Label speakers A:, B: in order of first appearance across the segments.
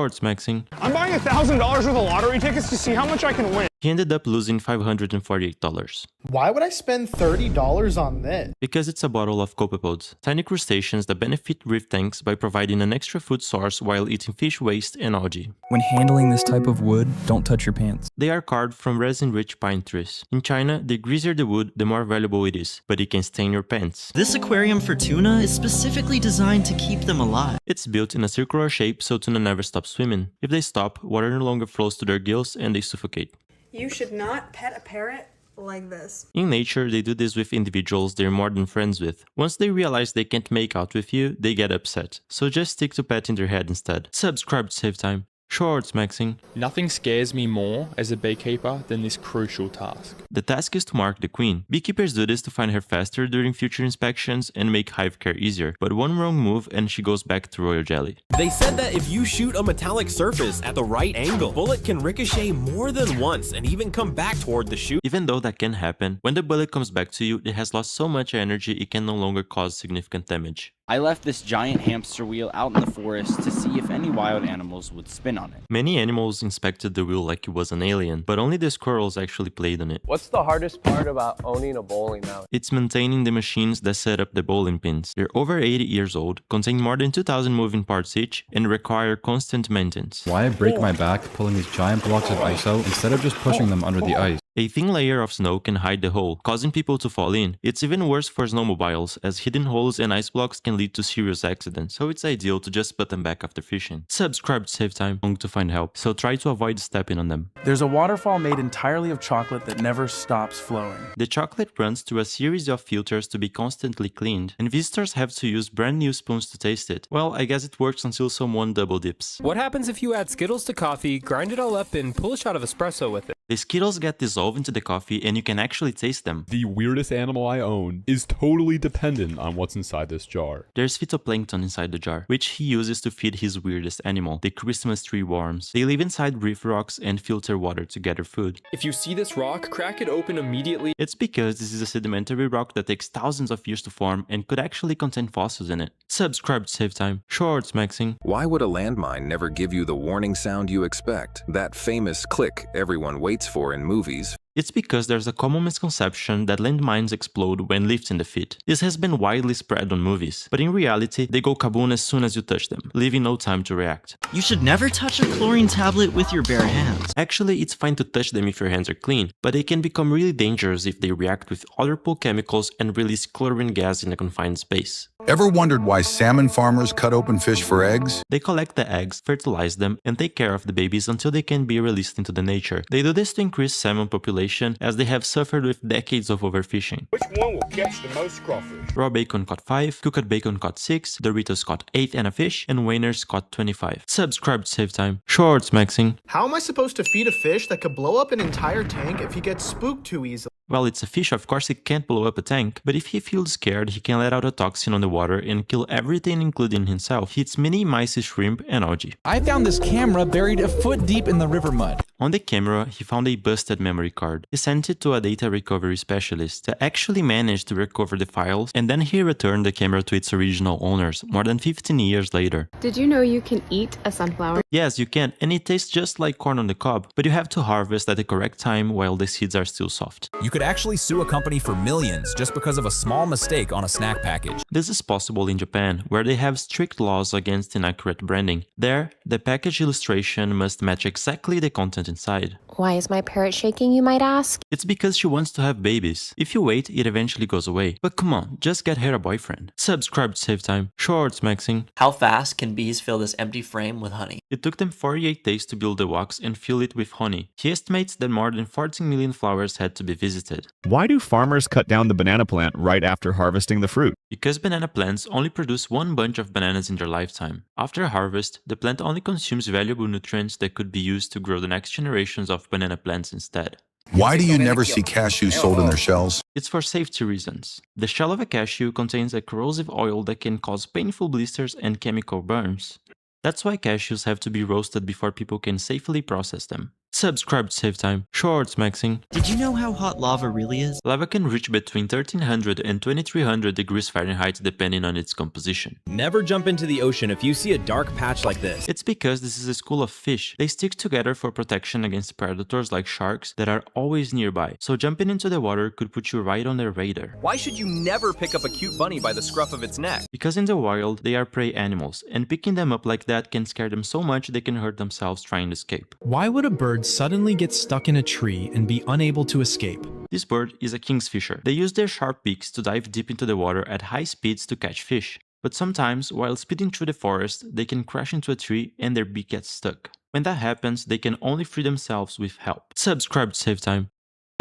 A: Shorts maxing.
B: I'm buying $1,000 worth of lottery tickets to see how much I can win.
A: He ended up losing $548.
C: Why would I spend $30 on this?
A: Because it's a bottle of copepods, tiny crustaceans that benefit reef tanks by providing an extra food source while eating fish waste and algae.
D: When handling this type of wood, don't touch your pants.
A: They are carved from resin-rich pine trees. In China, the greasier the wood, the more valuable it is, but it can stain your pants.
E: This aquarium for tuna is specifically designed to keep them alive.
A: It's built in a circular shape so tuna never stop swimming. If they stop, water no longer flows to their gills and they suffocate.
F: You should not pet a parrot like this.
A: In nature, they do this with individuals they're more than friends with. Once they realize they can't make out with you, they get upset. So just stick to petting their head instead. Subscribe to save time. Shorts maxing.
G: Nothing scares me more as a beekeeper than this crucial task.
A: The task is to mark the queen. Beekeepers do this to find her faster during future inspections and make hive care easier, but one wrong move and she goes back to royal jelly.
H: They said that if you shoot a metallic surface at the right angle, the bullet can ricochet more than once and even come back toward the shoot.
A: Even though that can happen, when the bullet comes back to you, it has lost so much energy it can no longer cause significant damage.
I: I left this giant hamster wheel out in the forest to see if any wild animals would spin on it.
A: Many animals inspected the wheel like it was an alien, but only the squirrels actually played on it.
J: What's the hardest part about owning a bowling alley?
A: It's maintaining the machines that set up the bowling pins. They're over 80 years old, contain more than 2,000 moving parts each, and require constant maintenance.
K: Why break my back pulling these giant blocks of ice out instead of just pushing them under the ice?
A: A thin layer of snow can hide the hole, causing people to fall in. It's even worse for snowmobiles, as hidden holes and ice blocks can lead to serious accidents, so it's ideal to just put them back after fishing. Subscribe to save time, long to find help, so try to avoid stepping on them.
L: There's a waterfall made entirely of chocolate that never stops flowing.
A: The chocolate runs through a series of filters to be constantly cleaned, and visitors have to use brand new spoons to taste it. Well, I guess it works until someone double dips.
M: What happens if you add Skittles to coffee, grind it all up, and pull a shot of espresso with it?
A: The Skittles get dissolved into the coffee and you can actually taste them.
N: The weirdest animal I own is totally dependent on what's inside this jar.
A: There's phytoplankton inside the jar, which he uses to feed his weirdest animal, the Christmas tree worms. They live inside reef rocks and filter water to gather food.
M: If you see this rock, crack it open immediately.
A: It's because this is a sedimentary rock that takes thousands of years to form and could actually contain fossils in it. Subscribe to save time. Shorts maxing.
O: Why would a landmine never give you the warning sound you expect? That famous click everyone waits for in movies.
A: It's because there's a common misconception that landmines explode when lifting the feet. This has been widely spread on movies, but in reality, they go kaboom as soon as you touch them, leaving no time to react.
E: You should never touch a chlorine tablet with your bare hands.
A: Actually, it's fine to touch them if your hands are clean, but they can become really dangerous if they react with other pool chemicals and release chlorine gas in a confined space.
P: Ever wondered why salmon farmers cut open fish for eggs?
A: They collect the eggs, fertilize them, and take care of the babies until they can be released into the nature. They do this to increase salmon population, as they have suffered with decades of overfishing.
B: Which one will catch the most crawfish?
A: Raw bacon caught 5, cooked bacon caught 6, Doritos caught 8 and a fish, and Wieners caught 25. Subscribe to save time. Shorts maxing.
C: How am I supposed to feed a fish that could blow up an entire tank if he gets spooked too easily?
A: Well, it's a fish, of course it can't blow up a tank, but if he feels scared, he can let out a toxin on the water and kill everything including himself. He eats mini mice, shrimp, and algae.
D: I found this camera buried a foot deep in the river mud.
A: On the camera, he found a busted memory card. He sent it to a data recovery specialist that actually managed to recover the files, and then he returned the camera to its original owners, more than 15 years later.
Q: Did you know you can eat a sunflower?
A: Yes, you can, and it tastes just like corn on the cob, but you have to harvest at the correct time while the seeds are still soft.
H: You could actually sue a company for millions just because of a small mistake on a snack package.
A: This is possible in Japan, where they have strict laws against inaccurate branding. There, the package illustration must match exactly the content inside.
Q: Why is my parrot shaking, you might ask?
A: It's because she wants to have babies. If you wait, it eventually goes away. But come on, just get her a boyfriend. Subscribe to save time. Shorts maxing.
E: How fast can bees fill this empty frame with honey?
A: It took them 48 days to build the wax and fill it with honey. He estimates that more than 14 million flowers had to be visited.
N: Why do farmers cut down the banana plant right after harvesting the fruit?
A: Because banana plants only produce one bunch of bananas in their lifetime. After harvest, the plant only consumes valuable nutrients that could be used to grow the next generations of banana plants instead.
P: Why do you never see cashews sold in their shells?
A: It's for safety reasons. The shell of a cashew contains a corrosive oil that can cause painful blisters and chemical burns. That's why cashews have to be roasted before people can safely process them. Subscribe to save time. Shorts maxing.
E: Did you know how hot lava really is?
A: Lava can reach between 1300 and 2300 degrees Fahrenheit depending on its composition.
H: Never jump into the ocean if you see a dark patch like this.
A: It's because this is a school of fish. They stick together for protection against predators like sharks that are always nearby, so jumping into the water could put you right on their radar.
H: Why should you never pick up a cute bunny by the scruff of its neck?
A: Because in the wild, they are prey animals, and picking them up like that can scare them so much they can hurt themselves trying to escape.
R: Why would a bird suddenly get stuck in a tree and be unable to escape?
A: This bird is a kingfisher. They use their sharp beaks to dive deep into the water at high speeds to catch fish. But sometimes, while speeding through the forest, they can crash into a tree and their beak gets stuck. When that happens, they can only free themselves with help. Subscribe to save time.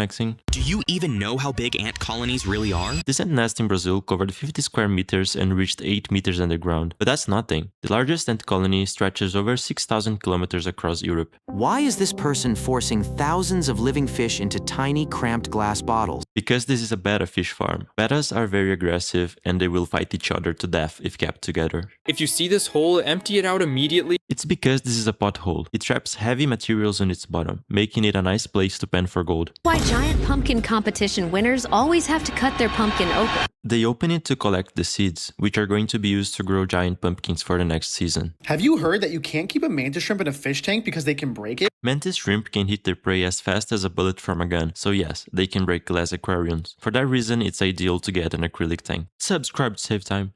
A: Maxing.
S: Do you even know how big ant colonies really are?
A: This ant nest in Brazil covered 50 square meters and reached 8 meters underground. But that's nothing. The largest ant colony stretches over 6,000 kilometers across Europe.
S: Why is this person forcing thousands of living fish into tiny, cramped glass bottles?
A: Because this is a betta fish farm. Bettas are very aggressive and they will fight each other to death if kept together.
G: If you see this hole, empty it out immediately.
A: It's because this is a pothole. It traps heavy materials on its bottom, making it a nice place to pen for gold.
T: Why giant pumpkin competition winners always have to cut their pumpkin open.
A: They open it to collect the seeds, which are going to be used to grow giant pumpkins for the next season.
C: Have you heard that you can't keep a mantis shrimp in a fish tank because they can break it?
A: Mantis shrimp can hit their prey as fast as a bullet from a gun, so yes, they can break glass aquariums. For that reason, it's ideal to get an acrylic tank. Subscribe to save time.